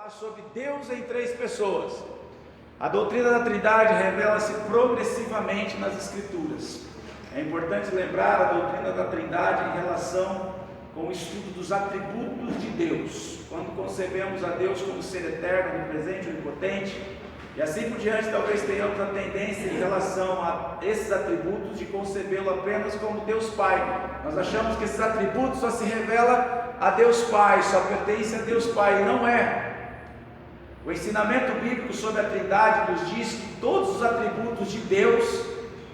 falar sobre Deus em três pessoas. A doutrina da Trindade revela-se progressivamente nas Escrituras. É importante lembrar a doutrina da Trindade em relação com o estudo dos atributos de Deus. Quando concebemos a Deus como ser eterno, onipresente, onipotente, e assim por diante, talvez tenhamos a tendência em relação a esses atributos de concebê-lo apenas como Deus Pai. Nós achamos que esses atributos só se revela a Deus Pai, só pertence a Deus Pai, e não é. O ensinamento bíblico sobre a Trindade nos diz que todos os atributos de Deus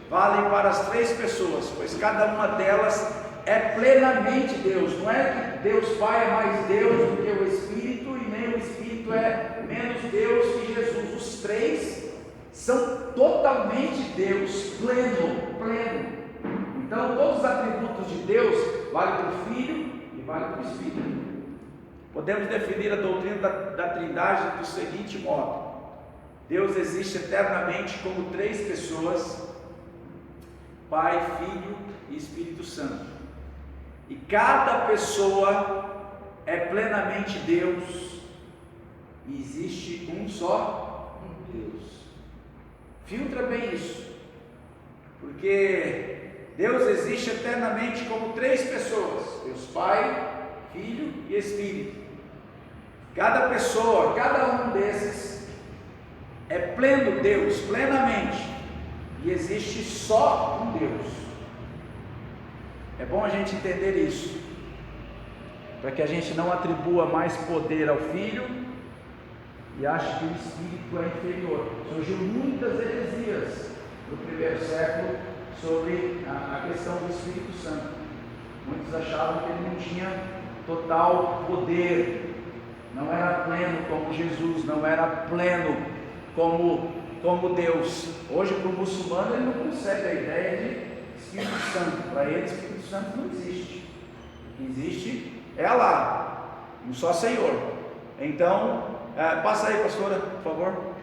valem para as três pessoas, pois cada uma delas é plenamente Deus. Não é que Deus Pai é mais Deus do que o Espírito, e nem o Espírito é menos Deus que Jesus. Os três são totalmente Deus, pleno. Então todos os atributos de Deus valem para o Filho e valem para o Espírito. Podemos definir a doutrina da Trindade do seguinte modo: Deus existe eternamente como três pessoas, Pai, Filho e Espírito Santo. E cada pessoa é plenamente Deus, e existe um só Deus. Filtra bem isso, porque Deus existe eternamente como três pessoas: Deus Pai, Filho e Espírito. Cada pessoa, cada um desses é pleno Deus, plenamente, e existe só um Deus. É bom a gente entender isso, para que a gente não atribua mais poder ao Filho e ache que o Espírito é inferior. Surgiu muitas heresias no primeiro século sobre a questão do Espírito Santo. Muitos achavam que ele não tinha total poder, não era pleno como Jesus, não era pleno como Deus. Hoje, para o muçulmano, ele não concebe a ideia de Espírito Santo. Para ele, Espírito Santo não existe. O que existe é Allah, um só Senhor. Então, passa aí, pastora, por favor.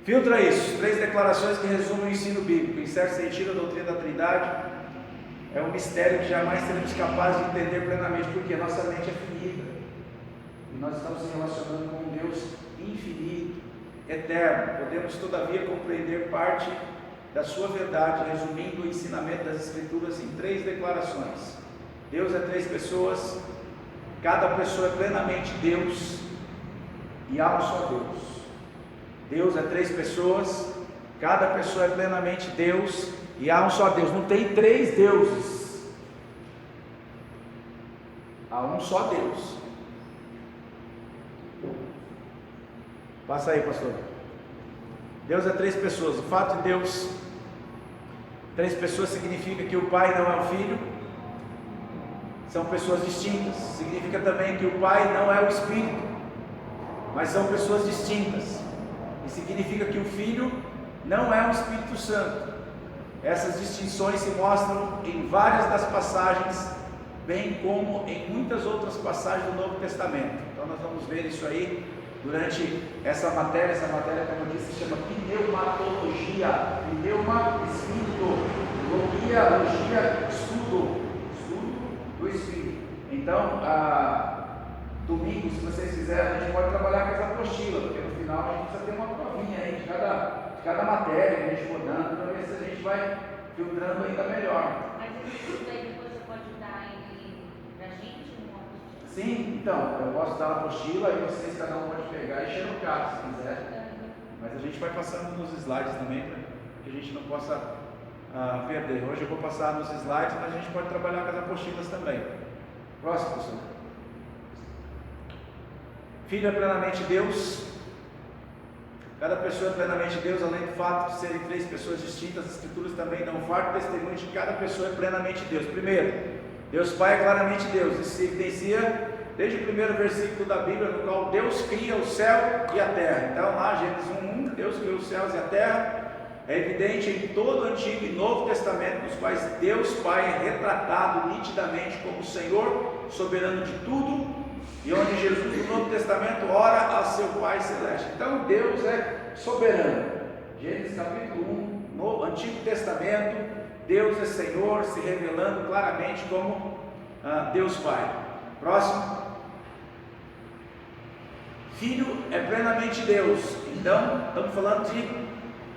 Filtra isso. Três declarações que resumem o ensino bíblico. Em certo sentido, a doutrina da Trindade é um mistério que jamais seremos capazes de entender plenamente, porque a nossa mente é finita, e nós estamos se relacionando com um Deus infinito, eterno. Podemos todavia compreender parte da sua verdade, resumindo o ensinamento das Escrituras em três declarações. Deus é três pessoas, cada pessoa é plenamente Deus, e há um só Deus. Deus é três pessoas, cada pessoa é plenamente Deus, e há um só Deus. Não tem três deuses, há um só Deus. Passa aí, pastor. Deus é três pessoas. O fato de Deus três pessoas significa que o Pai não é o Filho, são pessoas distintas. Significa também que o Pai não é o Espírito, mas são pessoas distintas. E significa que o Filho não é o Espírito Santo. Essas distinções se mostram em várias das passagens, bem como em muitas outras passagens do Novo Testamento. Então nós vamos ver isso aí durante essa matéria. Essa matéria, como eu disse, se chama pneumatologia. Pneuma, espírito. Logia, estudo do espírito. Então, domingo, se vocês quiserem, a gente pode trabalhar com essa apostila, porque no final a gente precisa ter uma provinha aí de cada matéria que a gente for dando, para ver se a gente vai filtrando ainda melhor. Mas esse estudo aí depois você pode dar para a gente? Sim, então, eu posso dar a apostila, aí vocês, cada um pode pegar e xerocar, se quiser. Mas a gente vai passando nos slides também, para que a gente não possa perder. Hoje eu vou passar nos slides, mas a gente pode trabalhar com as apostilas também. Próximo, pessoal. Filho é plenamente Deus. Cada pessoa é plenamente Deus, além do fato de serem três pessoas distintas. As Escrituras também dão farto testemunho de que cada pessoa é plenamente Deus. Primeiro, Deus Pai é claramente Deus. Isso se evidencia desde o primeiro versículo da Bíblia, no qual Deus cria o céu e a terra. Então lá, Gênesis 1:1, Deus criou os céus e a terra. É evidente em todo o Antigo e Novo Testamento, nos quais Deus Pai é retratado nitidamente como Senhor, soberano de tudo, e onde Jesus no Novo Testamento ora a seu Pai Celeste. Então Deus é soberano. Gênesis capítulo 1, no Antigo Testamento, Deus é Senhor, se revelando claramente como Deus Pai. Próximo. Filho é plenamente Deus. Então, estamos falando de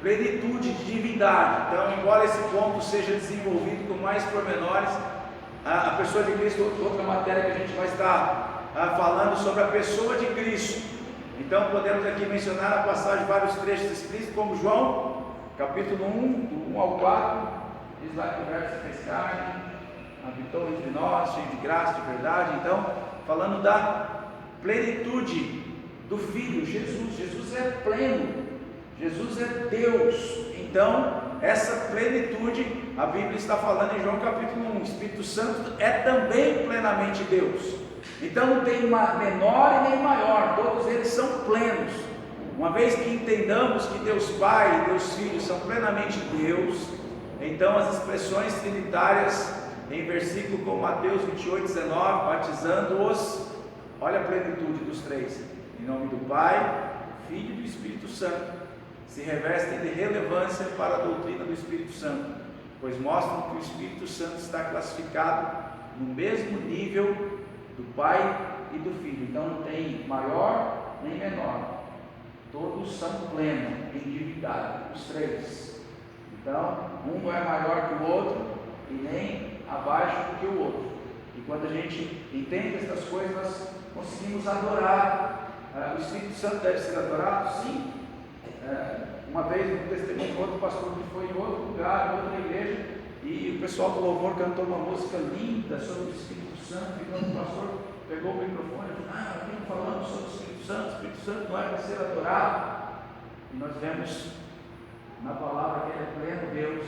plenitude de divindade. Então, embora esse ponto seja desenvolvido com mais pormenores, a pessoa de Cristo, outra matéria que a gente vai estar falando sobre a pessoa de Cristo. Então, podemos aqui mencionar a passagem, vários trechos explícitos, como João, capítulo 1, do 1 ao 4, diz lá que o verbo se fez carne, habitou entre nós, cheio de graça, de verdade. Então, falando da plenitude do Filho, Jesus. Jesus é pleno, Jesus é Deus. Então, essa plenitude, a Bíblia está falando em João capítulo 1, o Espírito Santo é também plenamente Deus. Então não tem uma menor e nem maior, todos eles são plenos. Uma vez que entendamos que Deus Pai e Deus Filho são plenamente Deus, então as expressões trinitárias em versículo como Mateus 28:19, batizando-os, olha a plenitude dos três, em nome do Pai, Filho e do Espírito Santo, se revestem de relevância para a doutrina do Espírito Santo, pois mostram que o Espírito Santo está classificado no mesmo nível do Pai e do Filho. Então não tem maior nem menor, todos são plenos em divindade, os três. Então um não é maior que o outro e nem abaixo do que o outro. E quando a gente entende essas coisas, nós conseguimos adorar. O Espírito Santo deve ser adorado? Sim. Uma vez um testemunho, outro pastor que foi em outro lugar, em outra igreja, e o pessoal do louvor cantou uma música linda sobre o Espírito Santo, e quando o pastor pegou o microfone e falou: estamos falando sobre o Espírito Santo não é para ser adorado. E nós vemos na palavra que ele é pleno Deus,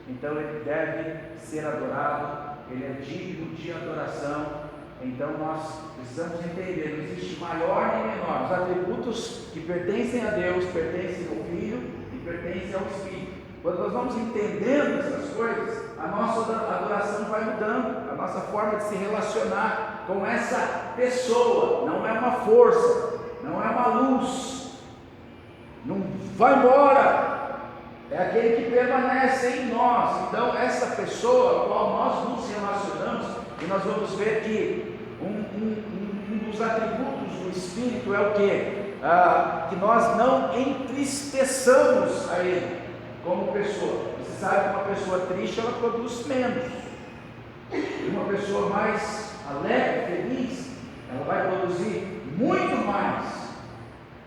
então ele deve ser adorado, ele é digno de adoração. Então nós precisamos entender, não existe maior nem menor. Os atributos que pertencem a Deus pertencem ao Filho e pertencem ao Espírito. Quando nós vamos entendendo essas coisas, a nossa adoração vai mudando, a nossa forma de se relacionar com essa pessoa. Não é uma força, não é uma luz, não vai embora, é aquele que permanece em nós. Então essa pessoa a qual nós nos relacionamos, e nós vamos ver que um dos atributos do Espírito é o quê? Que nós não entristeçamos a Ele como pessoa. Você sabe que uma pessoa triste, ela produz menos. E uma pessoa mais alegre, feliz, ela vai produzir muito mais.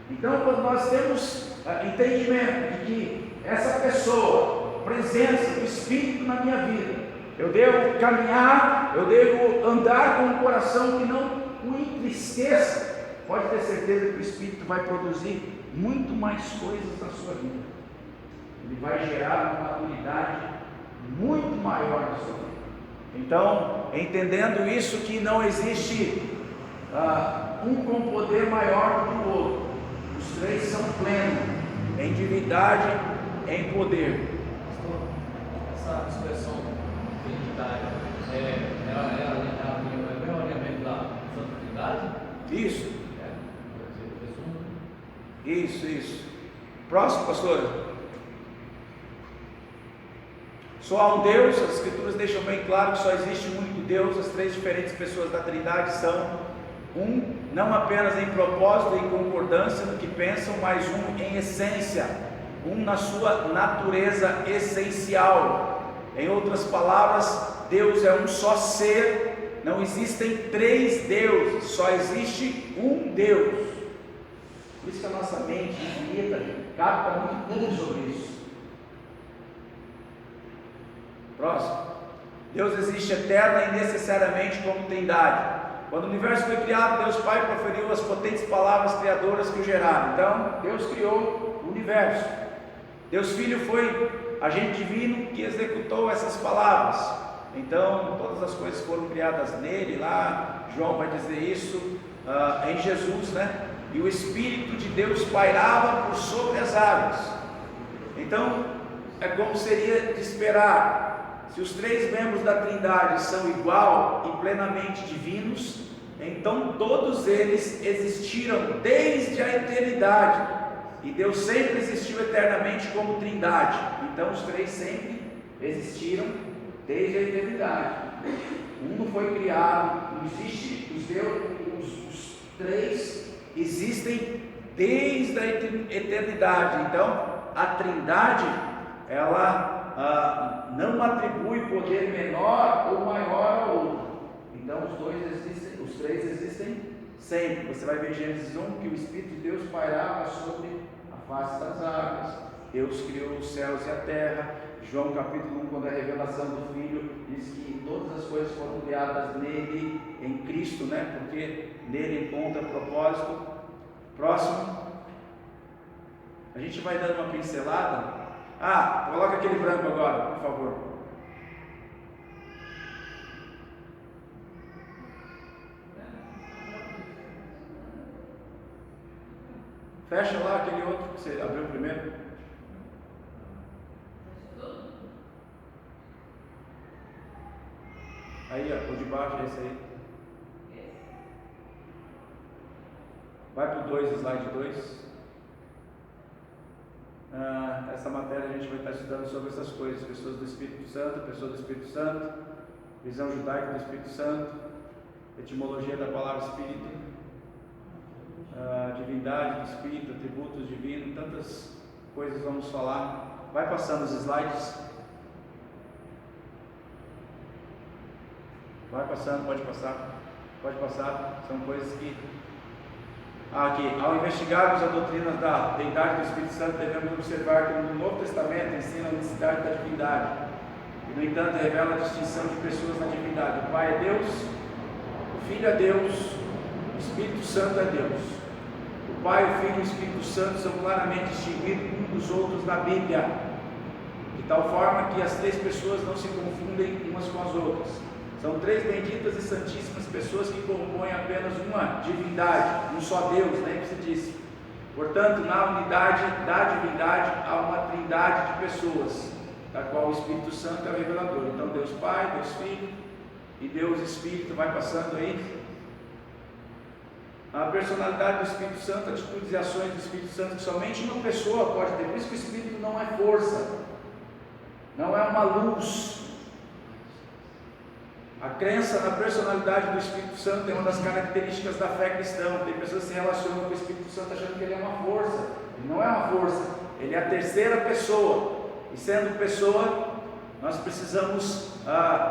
Então, quando nós temos entendimento de que essa pessoa, presença do Espírito na minha vida, eu devo caminhar, eu devo andar com um coração que não o entristeça, pode ter certeza que o Espírito vai produzir muito mais coisas na sua vida. Ele vai gerar uma maturidade muito maior na sua vida. Então, entendendo isso, que não existe um com poder maior do que o outro, os três são plenos em divindade, em poder. Essa expressão divindade é o mesmo alinhamento da Santa Trindade? Isso. Isso. Próximo, pastor. Só há um Deus. As Escrituras deixam bem claro que só existe um único Deus. As três diferentes pessoas da Trindade são um, não apenas em propósito e concordância no que pensam, mas um em essência, um na sua natureza essencial. Em outras palavras, Deus é um só ser, não existem três deuses, só existe um Deus. Por isso que a nossa mente infinita capta muito sobre isso. Próximo. Deus existe eterna e necessariamente como Trindade. Quando o universo foi criado, Deus Pai proferiu as potentes palavras criadoras que o geraram. Então, Deus criou o universo. Deus Filho foi agente divino que executou essas palavras. Então, todas as coisas foram criadas nele. Lá, João vai dizer isso em Jesus, né? E o Espírito de Deus pairava por sobre as águas. Então, é como seria de esperar. Se os três membros da Trindade são igual e plenamente divinos, então todos eles existiram desde a eternidade, e Deus sempre existiu eternamente como Trindade. Então os três sempre existiram desde a eternidade. Um não foi criado, não existe os três existem desde a eternidade. Então, a Trindade, ela não atribui poder menor ou maior ao outro. Então, os três existem sempre. Você vai ver em Gênesis 1 que o Espírito de Deus pairava sobre a face das águas. Deus criou os céus e a terra. João capítulo 1, quando é a revelação do Filho, diz que todas as coisas foram criadas nele, em Cristo, né? Porque nele encontra propósito. Próximo. A gente vai dando uma pincelada. Coloca aquele branco agora, por favor. Fecha lá aquele outro que você abriu primeiro. Aí, ó, o de baixo é esse aí. Vai para o 2, slide 2. Essa matéria a gente vai estar estudando sobre essas coisas: pessoas do Espírito Santo, pessoa do Espírito Santo, visão judaica do Espírito Santo, etimologia da palavra Espírito, divindade do Espírito, atributos divinos, tantas coisas vamos falar. Vai passando os slides. Vai passando, pode passar. São coisas que... Aqui, ao investigarmos a doutrina da deidade do Espírito Santo, devemos observar que no Novo Testamento ensina a unicidade da divindade, e no entanto revela a distinção de pessoas na divindade. O Pai é Deus, o Filho é Deus, o Espírito Santo é Deus. O Pai, o Filho e o Espírito Santo são claramente distinguidos uns dos outros na Bíblia, de tal forma que as três pessoas não se confundem umas com as outras. São três benditas e santíssimas pessoas que compõem apenas uma divindade, um só Deus, né, que se disse. Portanto, na unidade da divindade há uma trindade de pessoas, da qual o Espírito Santo é o revelador. Então, Deus Pai, Deus Filho e Deus Espírito. Vai passando aí. A personalidade do Espírito Santo, atitudes e ações do Espírito Santo que somente uma pessoa pode ter. Por isso que o Espírito não é força, não é uma luz. A crença na personalidade do Espírito Santo é uma das características da fé cristã. Tem pessoas que se relacionam com o Espírito Santo achando que ele é uma força. Ele não é uma força, ele é a terceira pessoa. E sendo pessoa, nós precisamos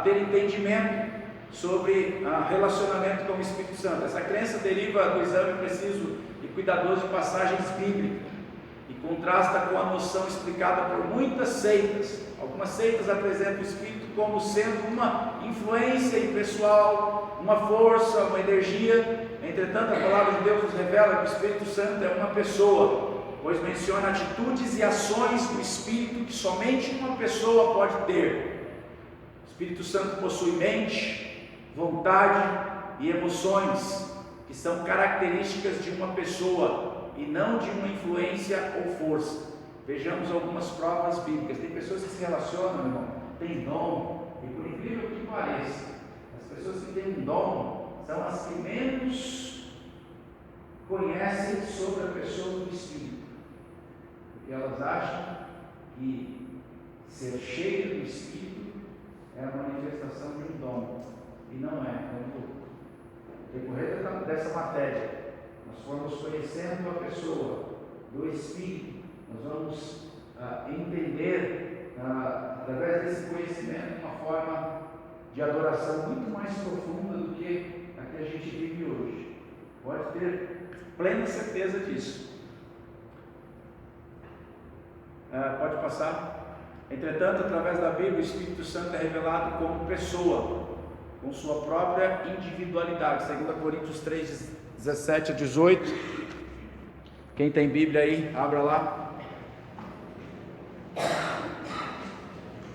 ter entendimento sobre relacionamento com o Espírito Santo. Essa crença deriva do exame preciso e cuidadoso de passagens bíblicas e contrasta com a noção explicada por muitas seitas. Algumas seitas apresentam o Espírito como sendo uma influência impessoal, uma força, uma energia. Entretanto, a palavra de Deus nos revela que o Espírito Santo é uma pessoa, pois menciona atitudes e ações do Espírito que somente uma pessoa pode ter. O Espírito Santo possui mente, vontade e emoções, que são características de uma pessoa e não de uma influência ou força. Vejamos algumas provas bíblicas. Tem pessoas que se relacionam, irmão, tem dom, e por incrível que pareça, as pessoas que têm um dom são as que menos conhecem sobre a pessoa do Espírito, porque elas acham que ser cheio do Espírito é a manifestação de um dom, e não é. No decorrer dessa matéria, nós formos conhecendo a pessoa do Espírito, nós vamos entender, através desse conhecimento, uma forma de adoração muito mais profunda do que a que a gente vive hoje. Pode ter plena certeza disso. Pode passar. Entretanto, através da Bíblia, o Espírito Santo é revelado como pessoa, com sua própria individualidade. 2 Coríntios 3, 17 a 18. Quem tem Bíblia aí, abra lá.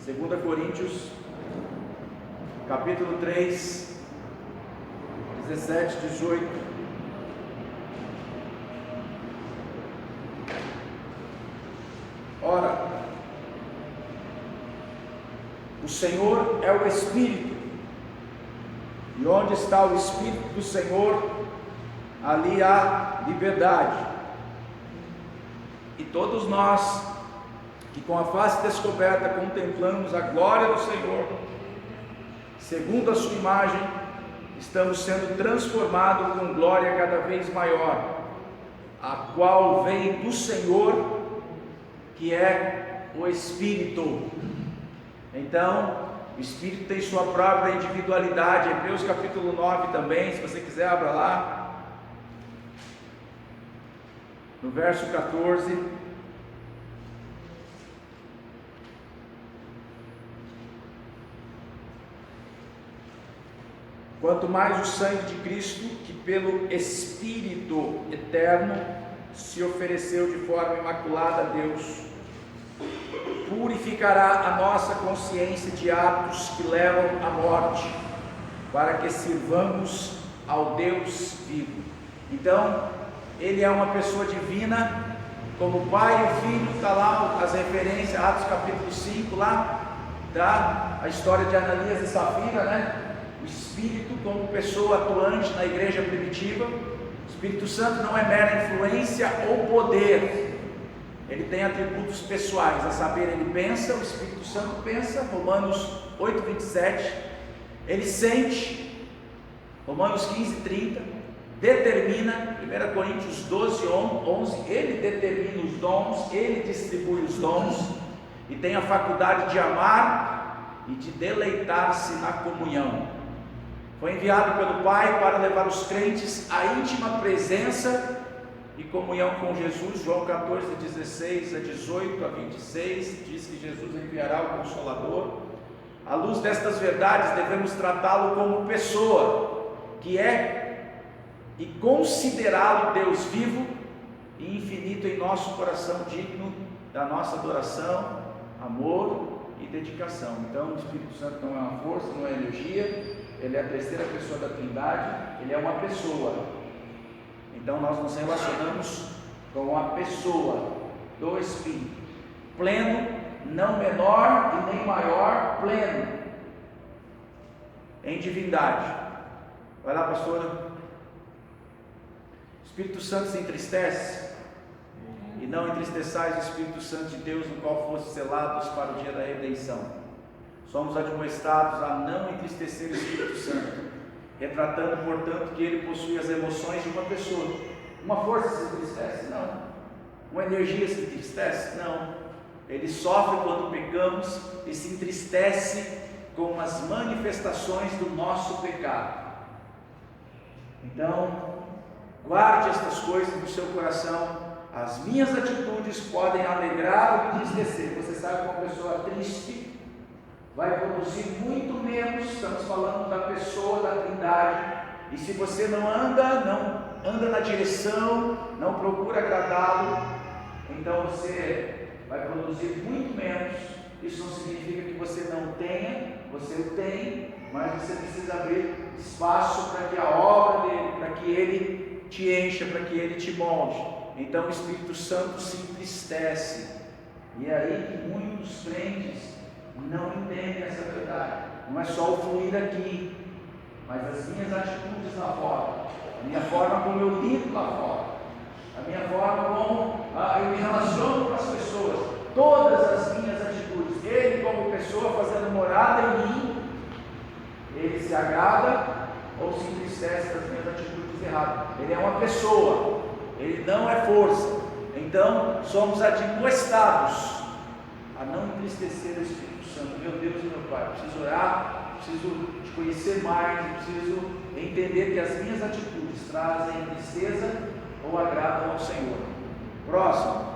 2 Coríntios, capítulo 3, 17, 18. Ora, o Senhor é o Espírito, e onde está o Espírito do Senhor, ali há liberdade. E todos nós, que com a face descoberta contemplamos a glória do Senhor, segundo a sua imagem, estamos sendo transformados com glória cada vez maior, a qual vem do Senhor, que é o Espírito. Então, o Espírito tem sua própria individualidade. Hebreus capítulo 9 também, se você quiser, abra lá, no verso 14. Quanto mais o sangue de Cristo, que pelo Espírito eterno se ofereceu de forma imaculada a Deus, purificará a nossa consciência de atos que levam à morte, para que sirvamos ao Deus vivo. Então, Ele é uma pessoa divina, como o Pai e o Filho. Está lá as referências, Atos capítulo 5, lá, tá? A história de Ananias e Safira, né? O Espírito como pessoa atuante na igreja primitiva. O Espírito Santo não é mera influência ou poder, ele tem atributos pessoais, a saber, ele pensa, o Espírito Santo pensa, Romanos 8, 27, ele sente, Romanos 15, 30, determina, 1 Coríntios 12, 11, ele determina os dons, ele distribui os dons, e tem a faculdade de amar e de deleitar-se na comunhão. Foi enviado pelo Pai para levar os crentes à íntima presença e comunhão com Jesus. João 14, 16 a 18 a 26, diz que Jesus enviará o Consolador. À luz destas verdades, devemos tratá-lo como pessoa, que é, e considerá-lo Deus vivo e infinito em nosso coração, digno da nossa adoração, amor e dedicação. Então, o Espírito Santo não é uma força, não é energia, ele é a terceira pessoa da Trindade, ele é uma pessoa. Então nós nos relacionamos com a pessoa do Espírito, pleno, não menor e nem maior, pleno em divindade. Vai lá, pastora. O Espírito Santo se entristece, e não entristeçais o Espírito Santo de Deus, no qual foste selados para o dia da redenção. Somos admoestados a não entristecer o Espírito Santo, retratando, portanto, que ele possui as emoções de uma pessoa. Uma força se entristece? Não. Uma energia se entristece? Não. Ele sofre quando pecamos e se entristece com as manifestações do nosso pecado. Então, guarde estas coisas no seu coração. As minhas atitudes podem alegrar ou entristecer. Você sabe que uma pessoa triste vai produzir muito menos. Estamos falando da pessoa da Trindade. E se você não anda na direção, não procura agradá-lo, então você vai produzir muito menos. Isso não significa que você não tenha, você o tem, mas você precisa abrir espaço para que a obra dele, para que ele te encha, para que ele te molde. Então o Espírito Santo se entristece, e é aí que muitos crentes não entendem essa verdade. Não é só o fluir aqui, mas as minhas atitudes lá fora, a minha forma como eu lido lá fora, a minha forma como eu me relaciono com as pessoas, todas as minhas atitudes. Ele como pessoa fazendo morada em mim, ele se agrada ou se entristece das minhas atitudes erradas. Ele é uma pessoa, ele não é força. Então somos admoestados a não entristecer o Espírito Santo. Meu Deus e meu Pai, eu preciso orar, preciso te conhecer mais, preciso entender que as minhas atitudes trazem tristeza ou agradam ao Senhor. Próximo.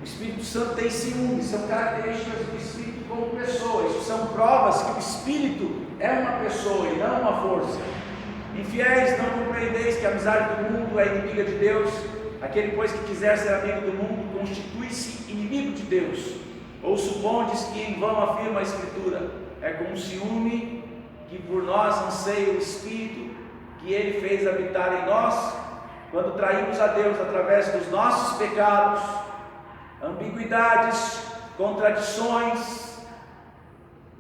O Espírito Santo tem ciúmes, são características do Espírito como pessoa. Isso são provas que o Espírito é uma pessoa e não uma força. Infiéis, não compreendeis que a amizade do mundo é inimiga de Deus? Aquele, pois, que quiser ser amigo do mundo, constitui-se inimigo de Deus. Ou supondes que em vão afirma a Escritura: é com ciúme que por nós anseia o Espírito que Ele fez habitar em nós, quando traímos a Deus através dos nossos pecados, ambiguidades, contradições,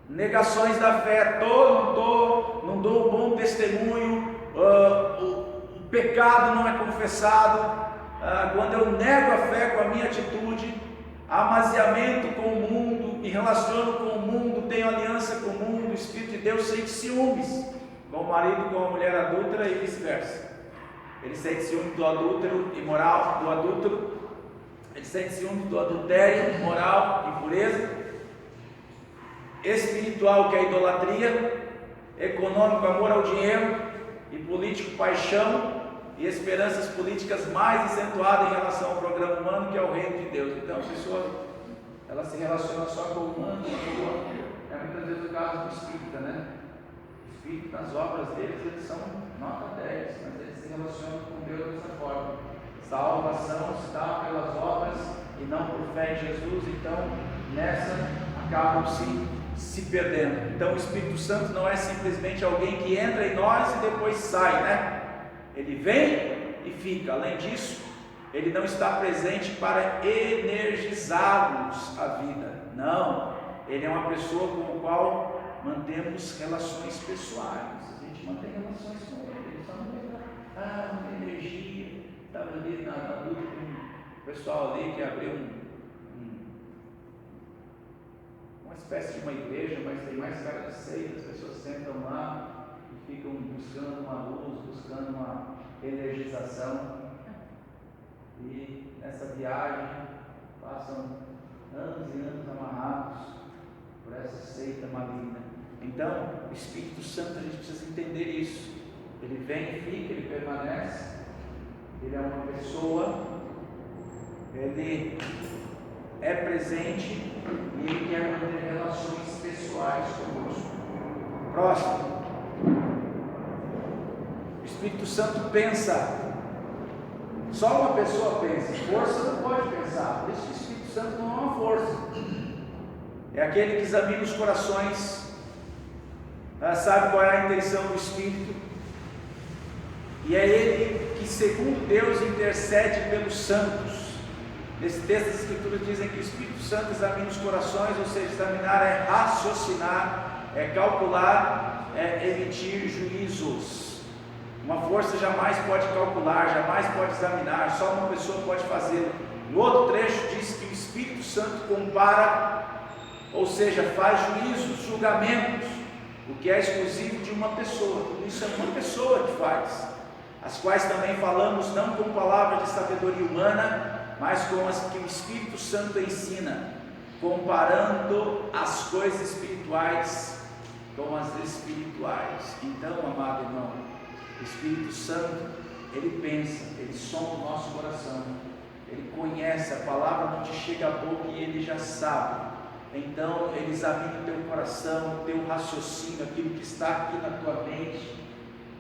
negações da fé. Não dou um bom testemunho, o pecado não é confessado. Quando eu nego a fé com a minha atitude, amaziamento com o mundo, me relaciono com o mundo, tenho aliança com o mundo, o Espírito de Deus sente ciúmes com o marido, com a mulher adúltera e vice-versa. ele sente ciúme do adúltero imoral, do adúltero, ele sente ciúme do adultério, moral, impureza, espiritual, que é a idolatria, econômico, amor ao dinheiro, e político, paixão e esperanças políticas mais acentuadas em relação ao programa humano, que é o reino de Deus. Então a pessoa, ela se relaciona só com o humano, é muitas vezes o caso do espírita, né? O espírito, nas obras deles, eles são nota 10, mas eles se relacionam com Deus dessa forma. Salvação se dá pelas obras e não por fé em Jesus, então nessa acabam se perdendo. Então o Espírito Santo não é simplesmente alguém que entra em nós e depois sai, né? Ele vem e fica. Além disso, ele não está presente para energizar-nos a vida. Não, ele é uma pessoa com a qual mantemos relações pessoais. A gente mantém relações com ele. Ele só não lembra, uma energia. Estava ali na luta com o pessoal ali que abriu uma espécie de uma igreja, mas tem mais cara de seita. As pessoas sentam lá e ficam buscando uma luz, buscando uma energização, e nessa viagem passam anos e anos amarrados por essa seita maligna. Então o Espírito Santo, a gente precisa entender isso. Ele vem e fica, ele permanece, ele é uma pessoa, ele é presente e ele quer manter relações pessoais conosco. Próximo. O Espírito Santo pensa. Só uma pessoa pensa. Força não pode pensar. Por isso que o Espírito Santo não é uma força. É aquele que examina os corações, sabe qual é a intenção do Espírito, e é ele que, segundo Deus, intercede pelos santos. Nesse texto as Escrituras dizem que o Espírito Santo examina os corações, ou seja, examinar é raciocinar, é calcular, é emitir juízos. Uma força jamais pode calcular, jamais pode examinar, só uma pessoa pode fazê-lo. No outro trecho diz que o Espírito Santo compara, ou seja, faz juízos, julgamentos, o que é exclusivo de uma pessoa. Tudo isso é uma pessoa que faz, as quais também falamos não com palavras de sabedoria humana, mas com as que o Espírito Santo ensina, comparando as coisas espirituais com as espirituais. Então, amado irmão, o Espírito Santo, ele pensa, ele sonda o nosso coração, ele conhece, a palavra não te chega à boca e ele já sabe. Então ele examina o teu coração, o teu raciocínio, aquilo que está aqui na tua mente.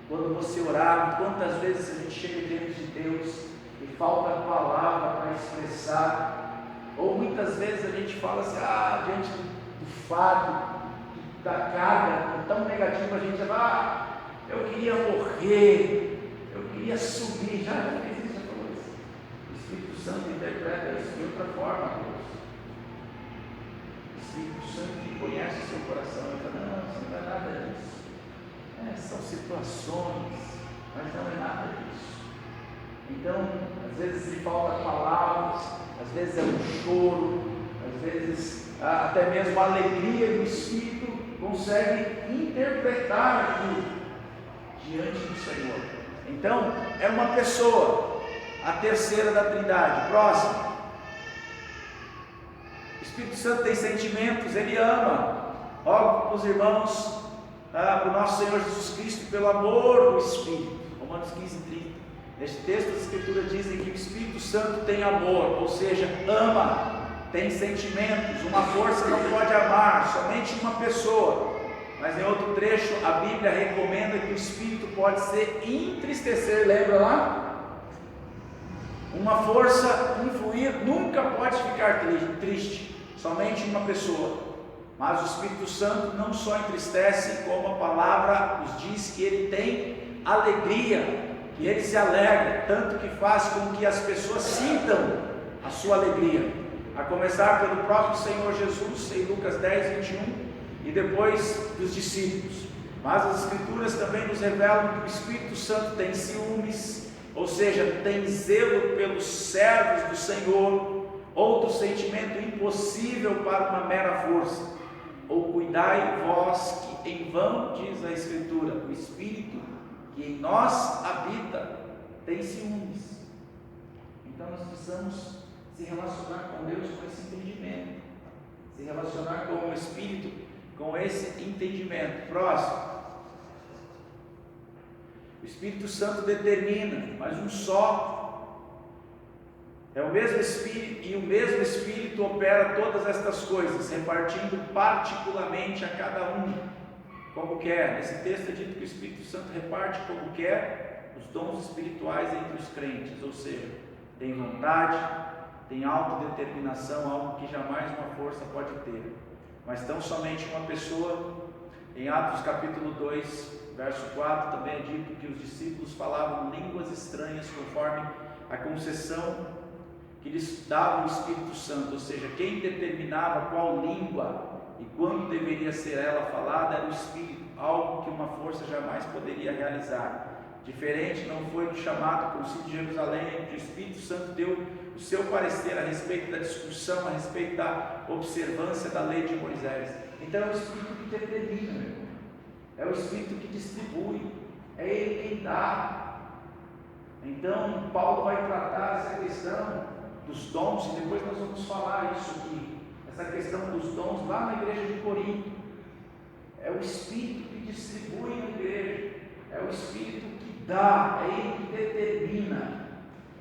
Quando você orar, quantas vezes a gente chega diante de Deus e falta a palavra para expressar, ou muitas vezes a gente fala assim, diante do fardo, da carga tão negativa, a gente fala, eu queria morrer, eu queria subir, já fez isso, já falou isso. O Espírito Santo interpreta isso de outra forma, Deus. O Espírito Santo que conhece o seu coração, ele fala, não, isso não é nada disso. São situações, mas não é nada disso. Então, às vezes lhe falta palavras, às vezes é um choro, às vezes até mesmo a alegria do Espírito consegue interpretar aquilo diante do Senhor. Então, é uma pessoa, a terceira da Trindade. Próximo. O Espírito Santo tem sentimentos, ele ama. Rogo para os irmãos, para o nosso Senhor Jesus Cristo, pelo amor do Espírito. Romanos 15:30. Neste texto as Escrituras dizem que o Espírito Santo tem amor, ou seja, ama, tem sentimentos. Uma força não pode amar, somente uma pessoa. Mas em outro trecho a Bíblia recomenda que o Espírito pode se entristecer, lembra lá? Uma força influir nunca pode ficar triste, somente uma pessoa. Mas o Espírito Santo não só entristece, como a palavra nos diz que ele tem alegria, que ele se alegra, tanto que faz com que as pessoas sintam a sua alegria, a começar pelo próprio Senhor Jesus, em Lucas 10:21, e depois dos discípulos. Mas as Escrituras também nos revelam que o Espírito Santo tem ciúmes, ou seja, tem zelo pelos servos do Senhor, outro sentimento impossível para uma mera força. Ou cuidai vós que em vão, diz a Escritura, o Espírito que em nós habita, tem ciúmes. Então nós precisamos se relacionar com Deus com esse entendimento, se relacionar com o Espírito com esse entendimento. Próximo. O Espírito Santo determina, mas um só. É o mesmo Espírito, e o mesmo Espírito opera todas estas coisas, repartindo particularmente a cada um, como quer. Nesse texto é dito que o Espírito Santo reparte como quer os dons espirituais entre os crentes, ou seja, tem vontade, tem autodeterminação, algo que jamais uma força pode ter. Mas tão somente uma pessoa. Em Atos capítulo 2, verso 4, também é dito que os discípulos falavam línguas estranhas conforme a concessão que lhes dava o Espírito Santo, ou seja, quem determinava qual língua e quando deveria ser ela falada era o Espírito, algo que uma força jamais poderia realizar. Diferente não foi no chamado Concílio de Jerusalém, que o Espírito Santo deu o seu parecer a respeito da discussão, a respeito da observância da lei de Moisés. Então é o Espírito que determina, meu irmão. É o Espírito que distribui, é Ele quem dá. Então Paulo vai tratar essa questão dos dons, e depois nós vamos falar isso aqui, essa questão dos dons lá na igreja de Corinto. É o Espírito que distribui na igreja, é o Espírito que dá, é Ele que determina.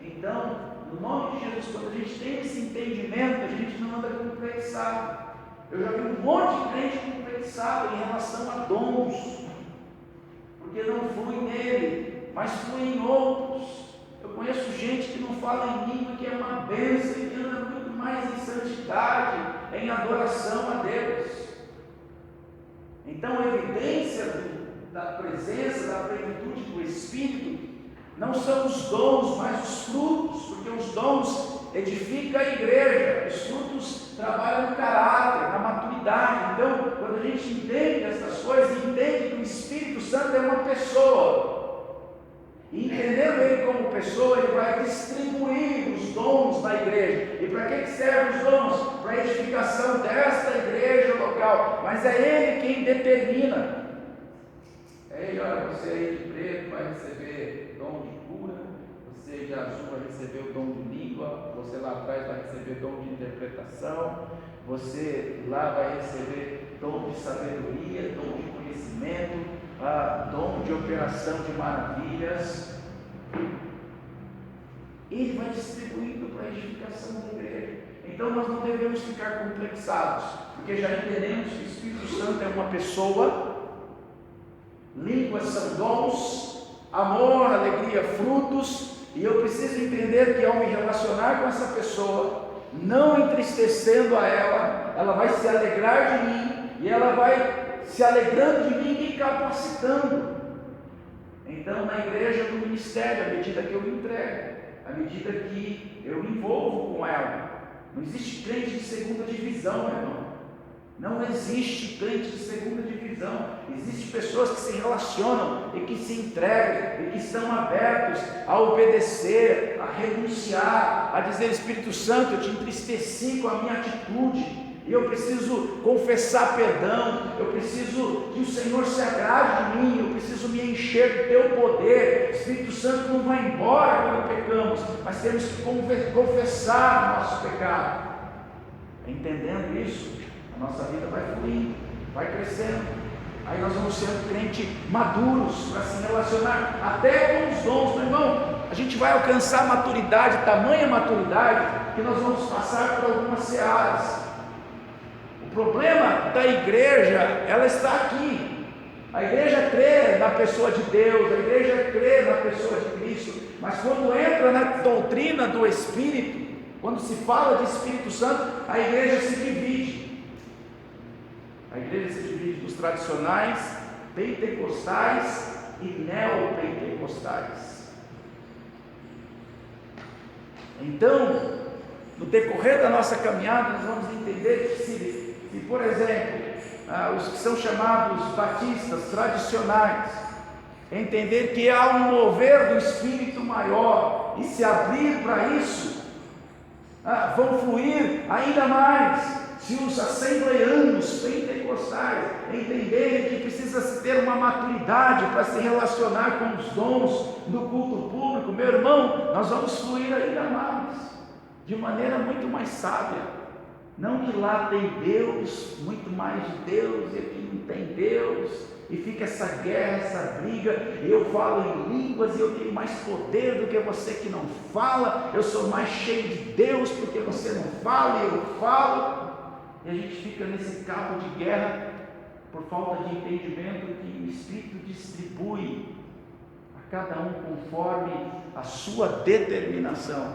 Então, no nome de Jesus, quando a gente tem esse entendimento, a gente não anda complexado. Eu já vi um monte de crente complexado em relação a dons, porque não flui nele, mas flui em outros. Eu conheço gente que não fala em língua, que é uma bênção e que anda muito mais em santidade, em adoração a Deus. Então, a evidência da presença, da plenitude do Espírito, não são os dons, mas os frutos, porque os dons edificam a igreja, os frutos trabalham no caráter, na maturidade. Então, quando a gente entende essas coisas, entende que o Espírito Santo é uma pessoa, e entendendo Ele como pessoa, Ele vai distribuir os dons na igreja. E para que servem os dons? Para a edificação desta igreja local, mas é Ele quem determina. Ei, olha, você aí de preto vai receber dom de cura, você de azul vai receber o dom de língua, você lá atrás vai receber dom de interpretação, você lá vai receber dom de sabedoria, dom de conhecimento, dom de operação de maravilhas. Ele vai distribuindo para a edificação da igreja. Então nós não devemos ficar complexados, porque já entendemos que o Espírito Santo é uma pessoa. Línguas são dons, amor, alegria, frutos, e eu preciso entender que ao me relacionar com essa pessoa, não entristecendo a ela, ela vai se alegrar de mim, e ela vai se alegrando de mim e capacitando. Então, na igreja, no ministério, à medida que eu me entrego, à medida que eu me envolvo com ela, não existe crente de segunda divisão, meu irmão. Não existe crente de segunda divisão. Existem pessoas que se relacionam e que se entregam e que estão abertos a obedecer, a renunciar, a dizer: Espírito Santo, eu te entristeci com a minha atitude e eu preciso confessar perdão, eu preciso que o Senhor se agrade de mim, eu preciso me encher do teu poder. O Espírito Santo não vai embora quando pecamos, mas temos que confessar o nosso pecado. Entendendo isso, a nossa vida vai fluindo, vai crescendo. Aí nós vamos sendo crentes maduros para se relacionar até com os dons, meu irmão. A gente vai alcançar maturidade, tamanha maturidade, que nós vamos passar por algumas searas. O problema da igreja, ela está aqui. A igreja crê na pessoa de Deus, a igreja crê na pessoa de Cristo, mas quando entra na doutrina do Espírito, quando se fala de Espírito Santo, a igreja se divide. A igreja se divide dos tradicionais, pentecostais e neopentecostais. Então, no decorrer da nossa caminhada, nós vamos entender que se por exemplo, os que são chamados batistas tradicionais, entender que há um mover do Espírito maior e se abrir para isso, vão fluir ainda mais. se os assembleanos pentecostais entenderem que precisa se ter uma maturidade para se relacionar com os dons do culto público, meu irmão, nós vamos fluir ainda mais, de maneira muito mais sábia. Não que lá tem Deus, muito mais de Deus, e aqui não tem Deus, e fica essa guerra, essa briga. Eu falo em línguas e eu tenho mais poder do que você que não fala, eu sou mais cheio de Deus porque você não fala e eu falo. E a gente fica nesse cabo de guerra por falta de entendimento que o Espírito distribui a cada um conforme a sua determinação.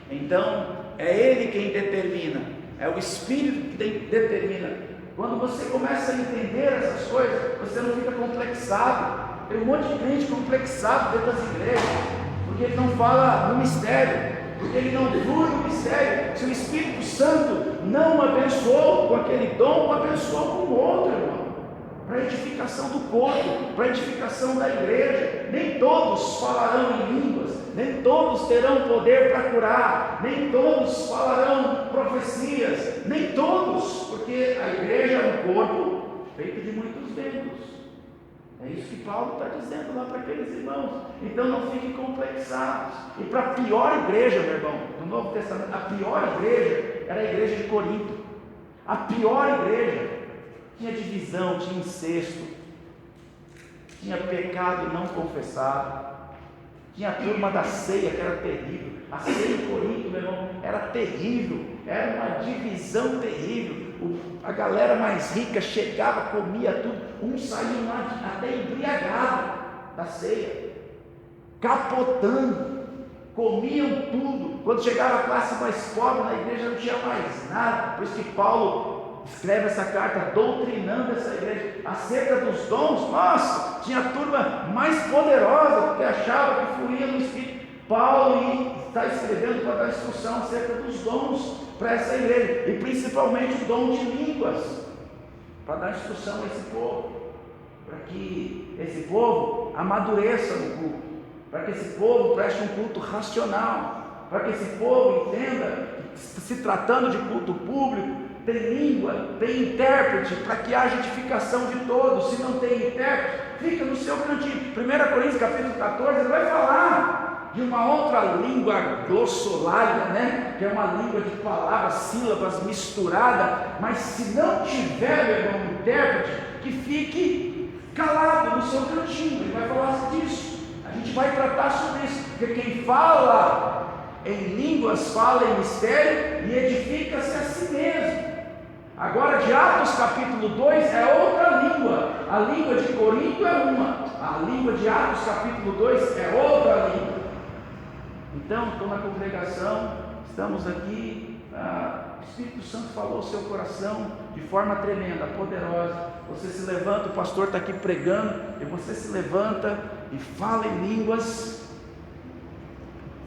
Então é Ele quem determina. É o Espírito que determina. Quando você começa a entender essas coisas, você não fica complexado. Tem um monte de crente complexado dentro das igrejas, porque ele não fala no mistério, porque ele não flui no mistério. Se o Espírito Santo não abençoou com aquele dom, abençoou com o outro, irmão, para edificação do corpo, para edificação da igreja. Nem todos falarão em línguas, nem todos terão poder para curar, nem todos falarão profecias, nem todos, porque a igreja é um corpo feito de muitos membros. É isso que Paulo está dizendo lá para aqueles irmãos. Então não fiquem complexados. E para a pior igreja, meu irmão, no Novo Testamento, a pior igreja era a igreja de Corinto. A pior igreja tinha divisão, tinha incesto, tinha pecado não confessado, tinha a turma da ceia que era terrível. A ceia em Corinto, meu irmão, era terrível, era uma divisão terrível. A galera mais rica chegava, comia tudo, uns saíam lá até embriagados da ceia, capotando, comiam tudo. Quando chegava a classe mais pobre na igreja não tinha mais nada. Por isso que Paulo escreve essa carta doutrinando essa igreja acerca dos dons. Nossa, tinha a turma mais poderosa porque achava que fluía no Espírito. Paulo está escrevendo para dar instrução acerca dos dons para essa igreja, e principalmente o dom de línguas, para dar instrução a esse povo, para que esse povo amadureça no culto, para que esse povo preste um culto racional, para que esse povo entenda que, se tratando de culto público, tem língua, tem intérprete, para que haja edificação de todos. Se não tem intérprete, fica no seu cantinho. 1 Coríntios capítulo 14, ele vai falar de uma outra língua glossolalia, né? Que é uma língua de palavras, sílabas misturadas, mas se não tiver, meu irmão, um intérprete, que fique calado no seu cantinho. Ele vai falar disso. A gente vai tratar sobre isso, porque quem fala em línguas fala em mistério e edifica-se a si mesmo. Agora, de Atos capítulo 2 é outra língua. A língua de Corinto é uma, a língua de Atos capítulo 2 é outra língua. Então, estou na congregação, estamos aqui, o Espírito Santo falou ao seu coração de forma tremenda, poderosa. Você se levanta, o pastor está aqui pregando, e você se levanta e fala em línguas.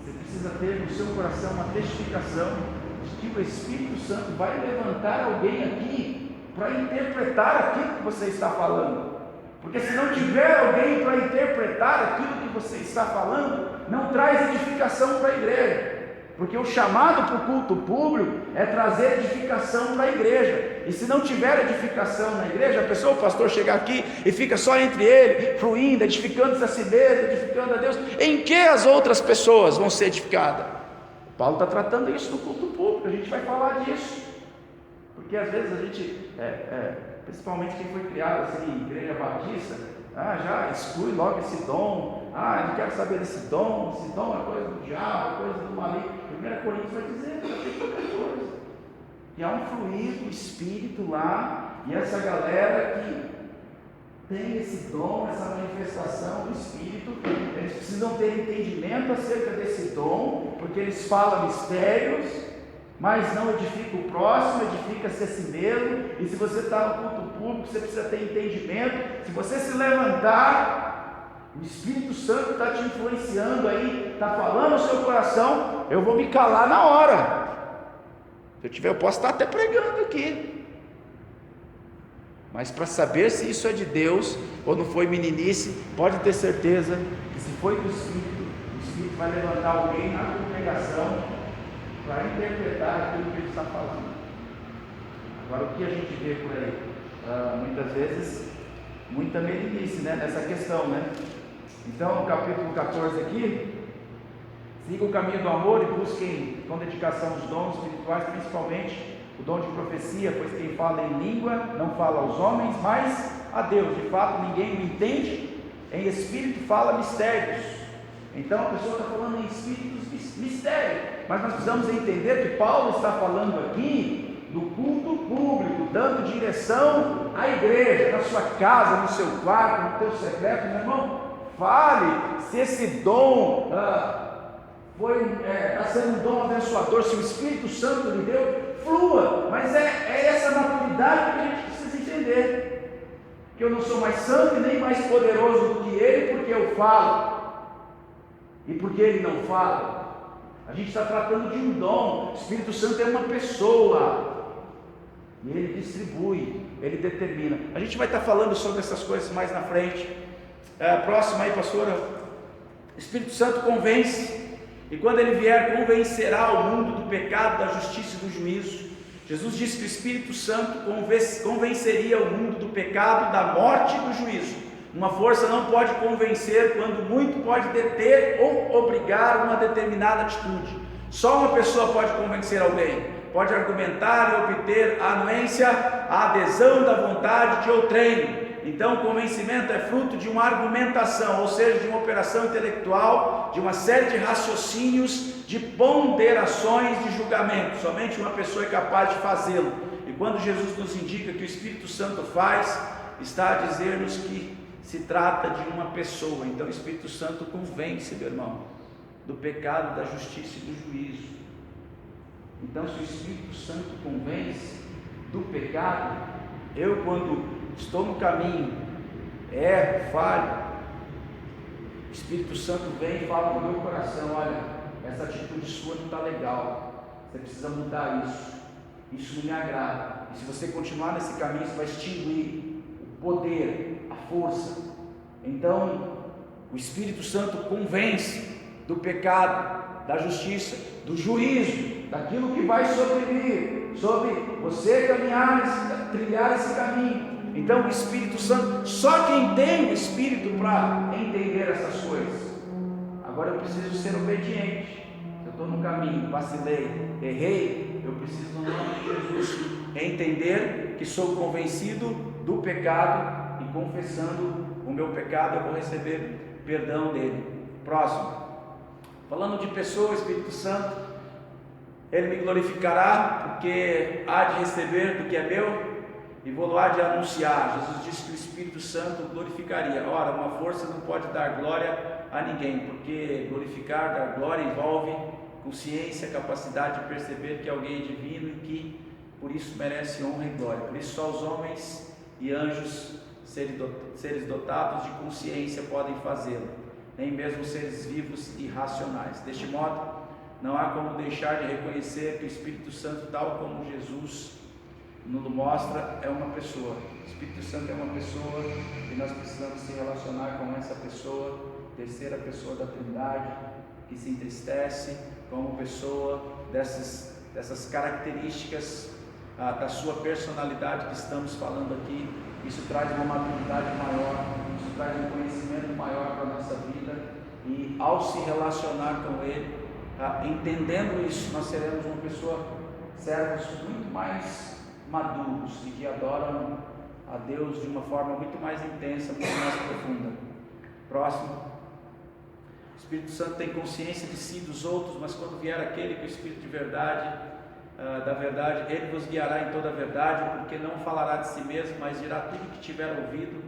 Você precisa ter no seu coração uma testificação de que o Espírito Santo vai levantar alguém aqui para interpretar aquilo que você está falando. Porque se não tiver alguém para interpretar aquilo que você está falando, não traz edificação para a igreja. Porque o chamado para o culto público é trazer edificação para a igreja. E se não tiver edificação na igreja, a pessoa, o pastor chegar aqui e fica só entre ele, fluindo, edificando-se a si mesmo, edificando a Deus, em que as outras pessoas vão ser edificadas? Paulo está tratando isso no culto público, a gente vai falar disso. Porque às vezes a gente, principalmente quem foi criado assim em igreja batista, já exclui logo esse dom. Eu não quero saber desse dom, esse dom é coisa do diabo, é coisa do maligno. 1 Coríntios vai dizer, já tem qualquer coisa. E há um fluir do Espírito lá, e essa galera que tem esse dom, essa manifestação do Espírito, eles precisam ter entendimento acerca desse dom, porque eles falam mistérios, mas não edifica o próximo, edifica-se a si mesmo. E se você está no culto público, você precisa ter entendimento. Se você se levantar, o Espírito Santo está te influenciando aí, está falando no seu coração, eu vou me calar na hora. Se eu posso estar até pregando aqui, mas para saber se isso é de Deus ou não foi meninice, pode ter certeza que se foi do Espírito, o Espírito vai levantar alguém na congregação para interpretar aquilo que ele está falando. Agora, o que a gente vê por aí? Muitas vezes, muita meninice, né, nessa questão, né? Então, no capítulo 14 aqui, siga o caminho do amor e busquem com dedicação os dons espirituais, principalmente o dom de profecia, pois quem fala em língua não fala aos homens, mas a Deus. De fato, ninguém o entende. Em espírito fala mistérios. Então, a pessoa está falando em espíritos mistérios. Mas nós precisamos entender que Paulo está falando aqui do culto público, dando direção à igreja, na sua casa, no seu quarto, no teu secreto. Meu irmão, fale se esse dom está sendo um dom abençoador, se o Espírito Santo lhe deu, flua. Mas é essa maturidade que a gente precisa entender, que eu não sou mais santo e nem mais poderoso do que ele, porque eu falo e porque ele não fala. A gente está tratando de um dom. O Espírito Santo é uma pessoa e ele distribui, ele determina. A gente vai estar falando sobre essas coisas mais na frente. Próximo aí, pastora. O Espírito Santo convence, e quando ele vier, convencerá o mundo do pecado, da justiça e do juízo. Jesus disse que o Espírito Santo convenceria o mundo do pecado, da morte e do juízo. Uma força não pode convencer quando muito pode deter ou obrigar uma determinada atitude. Só uma pessoa pode convencer alguém, pode argumentar e obter a anuência, a adesão da vontade de outrem. Então, o convencimento é fruto de uma argumentação, ou seja, de uma operação intelectual, de uma série de raciocínios, de ponderações, de julgamento. Somente uma pessoa é capaz de fazê-lo. E quando Jesus nos indica que o Espírito Santo faz, está a dizer-nos que se trata de uma pessoa. Então, o Espírito Santo convence, meu irmão, do pecado, da justiça e do juízo. Então, se o Espírito Santo convence do pecado, eu, quando estou no caminho, falho, o Espírito Santo vem e fala no meu coração: olha, essa atitude sua não está legal, você precisa mudar isso não me agrada. E se você continuar nesse caminho, você vai extinguir o poder, a força. Então, o Espírito Santo convence do pecado, da justiça, do juízo, daquilo que vai sobrevir, sobre você caminhar, trilhar esse caminho. Então, o Espírito Santo, só quem tem o Espírito para entender essas coisas. Agora eu preciso ser obediente. Eu estou no caminho, vacilei, errei, eu preciso, no nome de Jesus, entender que sou convencido do pecado, e confessando o meu pecado, eu vou receber perdão dele. Próximo. Falando de pessoa, o Espírito Santo, ele me glorificará, porque há de receber do que é meu, e vou lá de anunciar. Jesus disse que o Espírito Santo glorificaria. Ora, uma força não pode dar glória a ninguém, porque glorificar, dar glória, envolve consciência, capacidade de perceber que alguém é divino e que por isso merece honra e glória. Por isso só os homens e anjos, seres dotados de consciência, podem fazê-lo, nem mesmo seres vivos e racionais. Deste modo, não há como deixar de reconhecer que o Espírito Santo, tal como Jesus nos mostra, é uma pessoa. O Espírito Santo é uma pessoa e nós precisamos se relacionar com essa pessoa, terceira pessoa da Trindade, que se entristece como pessoa dessas características da sua personalidade que estamos falando aqui. Isso traz uma maturidade maior, isso traz um conhecimento maior para a nossa vida, e ao se relacionar com Ele, entendendo isso, nós seremos uma pessoa, servos muito mais maduros e que adoram a Deus de uma forma muito mais intensa, muito mais profunda. Próximo. O Espírito Santo tem consciência de si e dos outros, mas quando vier aquele que é o Espírito de verdade, da verdade, ele vos guiará em toda a verdade, porque não falará de si mesmo, mas dirá tudo que tiver ouvido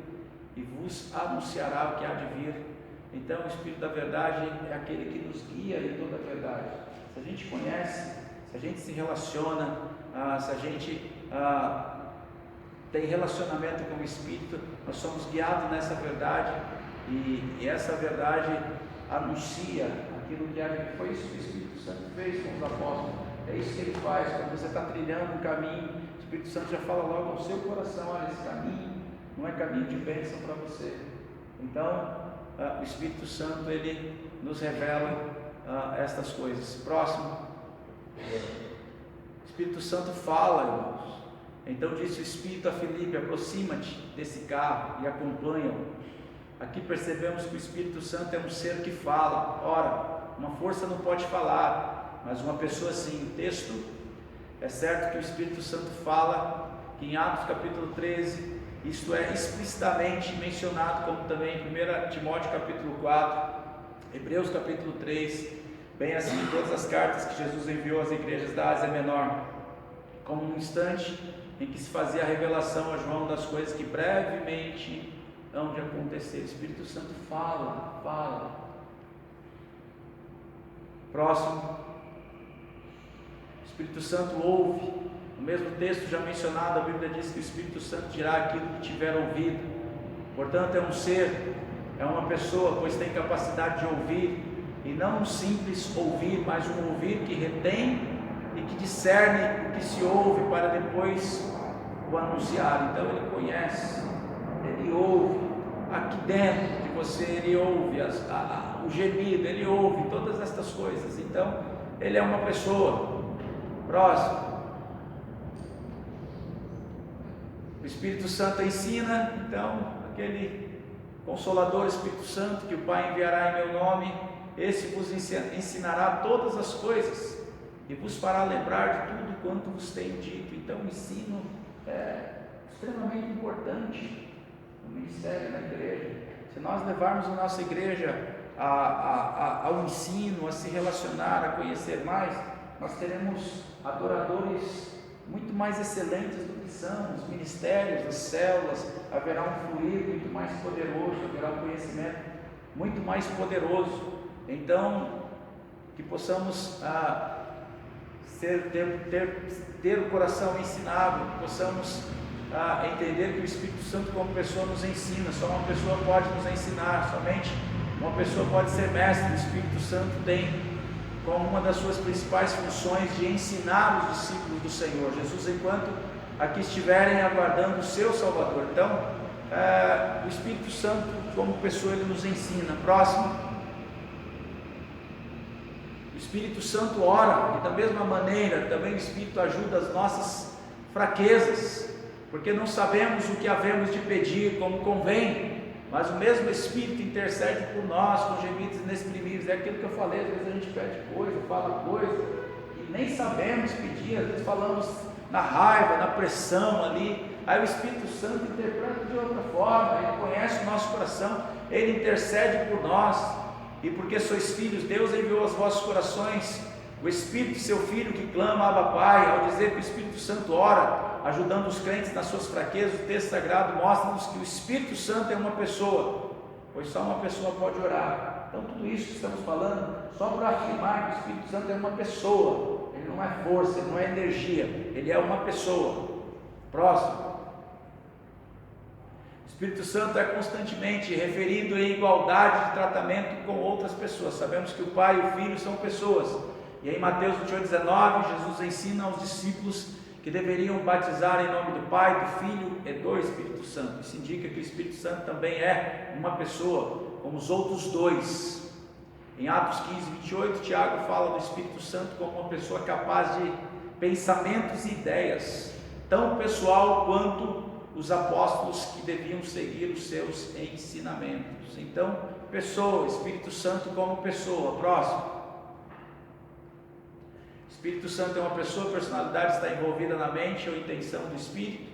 e vos anunciará o que há de vir. Então, o Espírito da verdade é aquele que nos guia em toda a verdade. Se a gente conhece, se a gente se relaciona, se a gente tem relacionamento com o Espírito, nós somos guiados nessa verdade, e essa verdade anuncia aquilo que há de vir. Foi isso que o Espírito Santo fez com os apóstolos. É isso que ele faz. Quando você está trilhando um caminho, o Espírito Santo já fala logo ao seu coração: olha, esse caminho não é caminho de bênção para você. Então, o Espírito Santo, ele nos revela estas coisas. Próximo. O Espírito Santo fala, irmãos. Então disse o Espírito a Filipe: aproxima-te desse carro e acompanha-o. Aqui percebemos que o Espírito Santo é um ser que fala. Ora, uma força não pode falar, mas uma pessoa sim. O texto é certo que o Espírito Santo fala, que em Atos capítulo 13, isto é explicitamente mencionado, como também em 1 Timóteo capítulo 4, Hebreus capítulo 3, bem assim em todas as cartas que Jesus enviou às igrejas da Ásia Menor, como um instante em que se fazia a revelação a João das coisas que brevemente hão de acontecer. O Espírito Santo fala. Próximo, o Espírito Santo ouve. No mesmo texto já mencionado, a Bíblia diz que o Espírito Santo dirá aquilo que tiver ouvido. Portanto, é um ser, é uma pessoa, pois tem capacidade de ouvir, e não um simples ouvir, mas um ouvir que retém e que discerne o que se ouve para depois o anunciar. Então ele conhece, ele ouve, aqui dentro de você ele ouve o gemido, ele ouve todas estas coisas. Então ele é uma pessoa. Próximo, o Espírito Santo ensina. Então aquele Consolador, Espírito Santo, que o Pai enviará em meu nome, esse vos ensinará todas as coisas e vos fará lembrar de tudo quanto vos tenho dito. Então o ensino é extremamente importante no ministério da igreja. Se nós levarmos a nossa igreja ao ensino, a se relacionar, a conhecer mais, nós teremos adoradores muito mais excelentes do que são. Os ministérios, as células, haverá um fluir muito mais poderoso, haverá um conhecimento muito mais poderoso. Então, que possamos ter o coração ensinável, que possamos entender que o Espírito Santo como pessoa nos ensina. Só uma pessoa pode nos ensinar, somente uma pessoa pode ser mestre. O Espírito Santo tem como uma das suas principais funções de ensinar os discípulos do Senhor Jesus, enquanto aqui estiverem aguardando o seu Salvador. Então, o Espírito Santo como pessoa, ele nos ensina. Próximo, o Espírito Santo ora, e da mesma maneira também o Espírito ajuda as nossas fraquezas, porque não sabemos o que havemos de pedir como convém, mas o mesmo Espírito intercede por nós com gemidos inexprimíveis. É aquilo que eu falei, às vezes a gente pede coisa, fala coisa e nem sabemos pedir, às vezes falamos na raiva, na pressão ali. Aí o Espírito Santo interpreta de outra forma, ele conhece o nosso coração, ele intercede por nós. E porque sois filhos, Deus enviou aos vossos corações o Espírito, seu Filho, que clama Abba Pai. Ao dizer que o Espírito Santo ora, ajudando os crentes nas suas fraquezas, o texto sagrado mostra-nos que o Espírito Santo é uma pessoa, pois só uma pessoa pode orar. Então tudo isso que estamos falando, só para afirmar que o Espírito Santo é uma pessoa, ele não é força, ele não é energia, ele é uma pessoa. Próximo, o Espírito Santo é constantemente referido em igualdade de tratamento com outras pessoas. Sabemos que o Pai e o Filho são pessoas, e em Mateus 28:19, Jesus ensina aos discípulos que deveriam batizar em nome do Pai, do Filho e do Espírito Santo. Isso indica que o Espírito Santo também é uma pessoa, como os outros dois. Em Atos 15:28, Tiago fala do Espírito Santo como uma pessoa capaz de pensamentos e ideias, tão pessoal quanto os apóstolos que deviam seguir os seus ensinamentos. Então, pessoa, Espírito Santo como pessoa. Próximo, Espírito Santo é uma pessoa, a personalidade está envolvida na mente ou intenção do Espírito,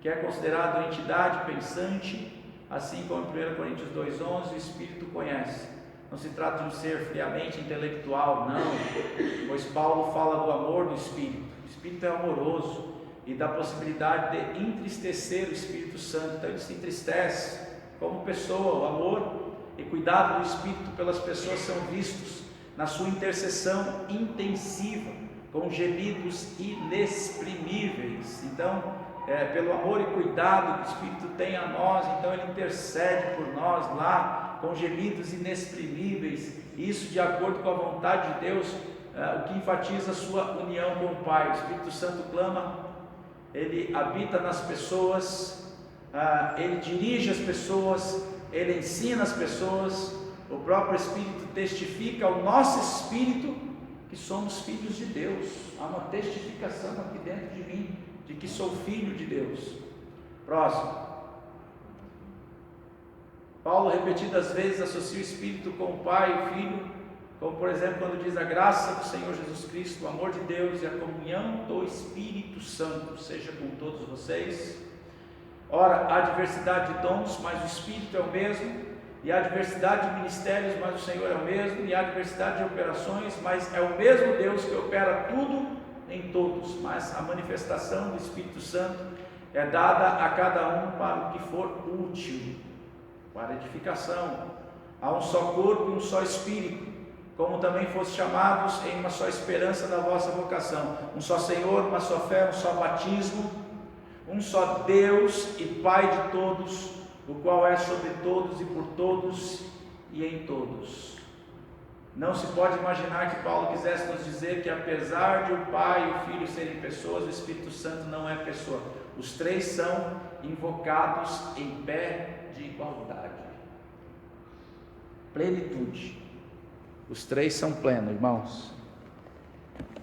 que é considerado uma entidade pensante, assim como em 1 Coríntios 2:11, o Espírito conhece. Não se trata de um ser friamente intelectual, não, pois Paulo fala do amor do Espírito. O Espírito é amoroso e da possibilidade de entristecer o Espírito Santo. Então ele se entristece como pessoa. O amor e cuidado do Espírito pelas pessoas são vistos na sua intercessão intensiva, com gemidos inexprimíveis. Então, pelo amor e cuidado que o Espírito tem a nós, então ele intercede por nós lá, com gemidos inexprimíveis, isso de acordo com a vontade de Deus, o que enfatiza a sua união com o Pai. O Espírito Santo clama, ele habita nas pessoas, ele dirige as pessoas, ele ensina as pessoas. O próprio Espírito testifica ao nosso espírito que somos filhos de Deus. Há uma testificação aqui dentro de mim de que sou filho de Deus. Próximo. Paulo repetidas vezes associa o Espírito com o Pai e o Filho, como por exemplo quando diz: a graça do Senhor Jesus Cristo, o amor de Deus e a comunhão do Espírito Santo seja com todos vocês. Ora, há diversidade de dons, mas o Espírito é o mesmo, e há diversidade de ministérios, mas o Senhor é o mesmo, e há diversidade de operações, mas é o mesmo Deus que opera tudo em todos. Mas a manifestação do Espírito Santo é dada a cada um para o que for útil, para edificação. Há um só corpo e um só Espírito, como também foste chamados em uma só esperança da vossa vocação, um só Senhor, uma só fé, um só batismo, um só Deus e Pai de todos, o qual é sobre todos e por todos e em todos. Não se pode imaginar que Paulo quisesse nos dizer que apesar de o Pai e o Filho serem pessoas, o Espírito Santo não é pessoa. Os três são invocados em pé de igualdade. Plenitude. Os três são plenos, irmãos.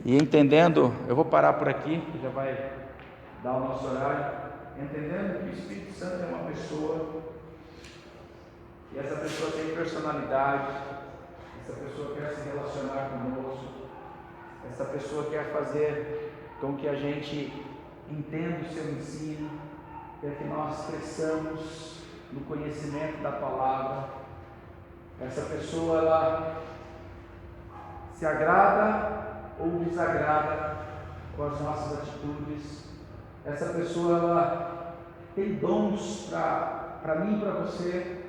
E entendendo, eu vou parar por aqui, que já vai dar o nosso horário. Entendendo que o Espírito Santo é uma pessoa, e essa pessoa tem personalidade, essa pessoa quer se relacionar conosco, essa pessoa quer fazer com que a gente entenda o seu ensino, quer que nós cresçamos no conhecimento da palavra. Essa pessoa, ela se agrada ou desagrada com as nossas atitudes. Essa pessoa, ela tem dons para mim e para você.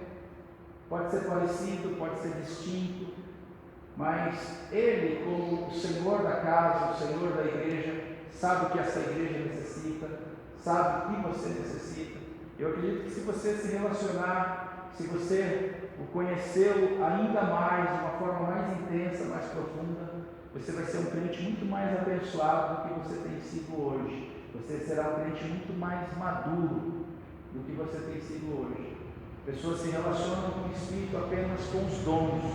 Pode ser parecido, pode ser distinto, mas Ele, como o Senhor da casa, o Senhor da igreja, sabe o que essa igreja necessita, sabe o que você necessita. Eu acredito que se você se relacionar, se você o conhecê-lo ainda mais, de uma forma mais intensa, mais profunda, você vai ser um crente muito mais abençoado do que você tem sido hoje. Você será um crente muito mais maduro do que você tem sido hoje. Pessoas se relacionam com o Espírito apenas com os dons.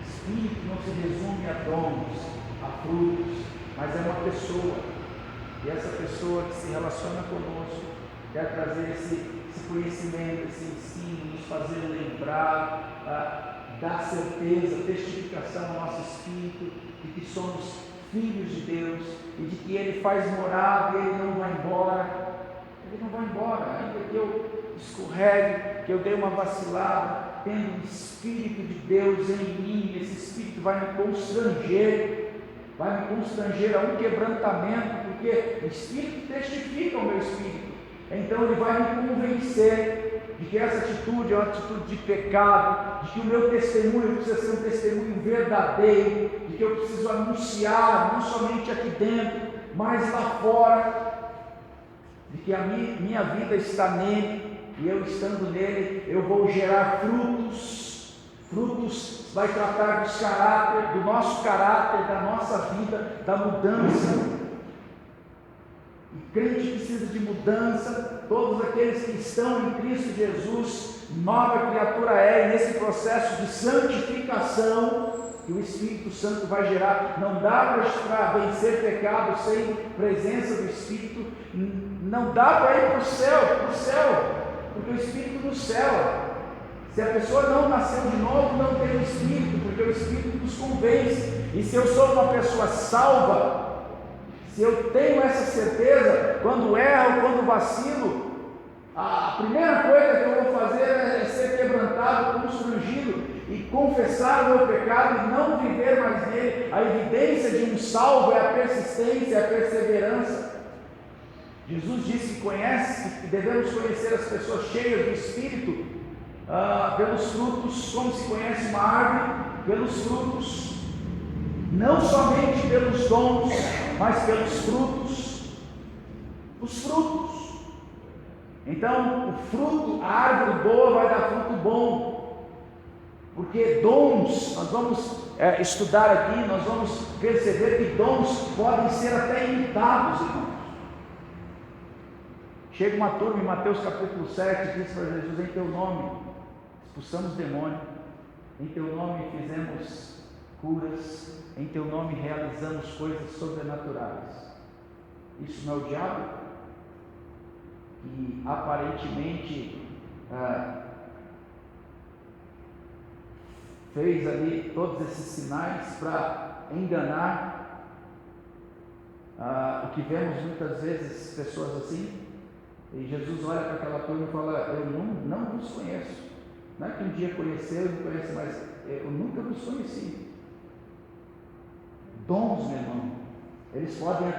Espírito não se resume a dons, a frutos, mas é uma pessoa. E essa pessoa que se relaciona conosco quer trazer esse conhecimento, esse ensino, nos fazer lembrar, dar certeza, testificação ao nosso espírito de que somos filhos de Deus e de que Ele faz morada e Ele não vai embora. Ele não vai embora, ainda que eu escorregue, que eu dei uma vacilada, tendo o Espírito de Deus em mim, esse Espírito vai me constranger a um quebrantamento, porque o Espírito testifica o meu Espírito. Então Ele vai me convencer de que essa atitude é uma atitude de pecado, de que o meu testemunho precisa ser um testemunho verdadeiro, de que eu preciso anunciar, não somente aqui dentro, mas lá fora, de que a minha vida está nele, e eu estando nele, eu vou gerar frutos. Frutos vai tratar do nosso caráter, da nossa vida, da mudança. O crente precisa de mudança. Todos aqueles que estão em Cristo Jesus, nova criatura é, e nesse processo de santificação que o Espírito Santo vai gerar. Não dá para vencer pecado sem presença do Espírito. Não dá para ir para o céu, porque o Espírito nos céu. Se a pessoa não nasceu de novo, não tem o Espírito, porque o Espírito nos convence. E se eu sou uma pessoa salva, se eu tenho essa certeza, quando erro, quando vacilo, a primeira coisa que eu vou fazer é ser quebrantado, constrangido e confessar o meu pecado e não viver mais nele. A evidência de um salvo é a persistência, é a perseverança. Jesus disse que devemos conhecer as pessoas cheias do Espírito pelos frutos, como se conhece uma árvore, pelos frutos, não somente pelos dons, mas pelos frutos. Os frutos. Então, o fruto, a árvore boa vai dar fruto bom, porque dons, nós vamos estudar aqui, nós vamos perceber que dons podem ser até imitados, irmãos. Chega uma turma em Mateus capítulo 7 e diz para Jesus: em teu nome expulsamos demônio, em teu nome fizemos curas, em teu nome realizamos coisas sobrenaturais. Isso não é o diabo? Que aparentemente fez ali todos esses sinais para enganar. O que vemos muitas vezes pessoas assim, e Jesus olha para aquela turma e fala: eu não vos conheço. Não é que um dia conheceu e não conhece, mas eu nunca vos conheci. Dons, meu irmão, eles podem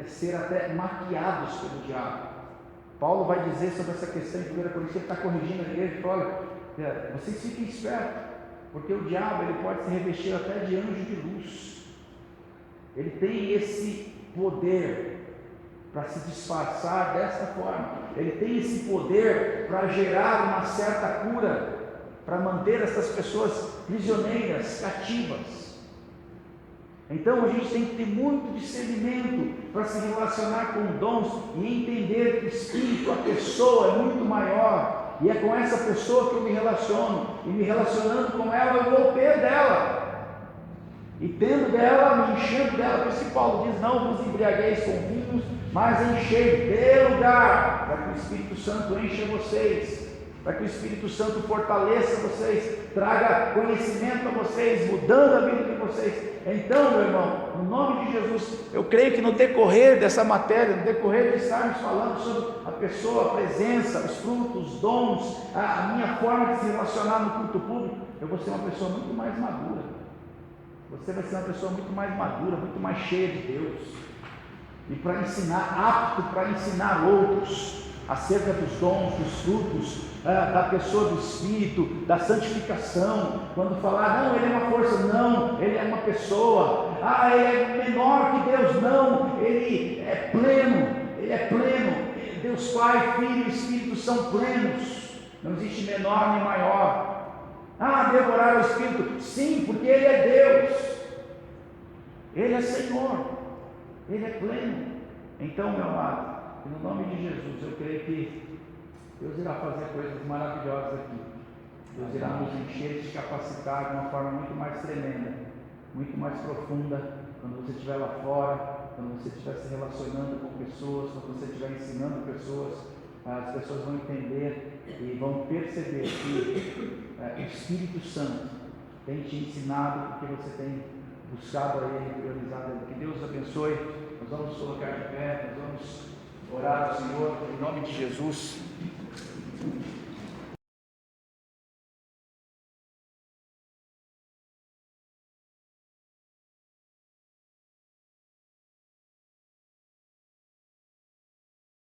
ser até maquiados pelo diabo. Paulo vai dizer sobre essa questão em 1 Coríntios, ele está corrigindo a igreja e fala: olha, vocês fiquem espertos, porque o diabo ele pode se revestir até de anjo de luz. Ele tem esse poder para se disfarçar dessa forma. Ele tem esse poder para gerar uma certa cura, para manter essas pessoas prisioneiras, cativas. Então a gente tem que ter muito discernimento para se relacionar com dons e entender que o Espírito, a pessoa é muito maior, e é com essa pessoa que eu me relaciono, e me relacionando com ela eu vou ter dela. E tendo dela, me enchendo dela. Por isso que Paulo diz: não vos embriagueis com vinhos, mas enchei, dê lugar para que o Espírito Santo encha vocês, para que o Espírito Santo fortaleça vocês, traga conhecimento a vocês, mudando a vida de vocês. Então, meu irmão, no nome de Jesus, eu creio que no decorrer dessa matéria, no decorrer de estarmos falando sobre a pessoa, a presença, os frutos, os dons, a minha forma de se relacionar no culto público, eu vou ser uma pessoa muito mais madura. Você vai ser uma pessoa muito mais madura, muito mais cheia de Deus, e para ensinar, apto para ensinar outros acerca dos dons, dos frutos, da pessoa do Espírito, da santificação. Quando falar: não, ele é uma força, não, ele é uma pessoa, ele é menor que Deus, não, ele é pleno, Deus Pai, Filho e Espírito são plenos, não existe menor nem maior. Devorar o Espírito, sim, porque Ele é Deus, Ele é Senhor, Ele é pleno. Então, meu amado, no nome de Jesus, eu creio que Deus irá fazer coisas maravilhosas aqui. Deus irá nos encher, te capacitar de uma forma muito mais tremenda, muito mais profunda, quando você estiver lá fora, quando você estiver se relacionando com pessoas, quando você estiver ensinando pessoas. As pessoas vão entender e vão perceber que o Espírito Santo tem te ensinado, porque você tem buscado a Ele, priorizado a Ele. Que Deus abençoe. Nós vamos colocar de pé, nós vamos orar ao Senhor em nome de Jesus.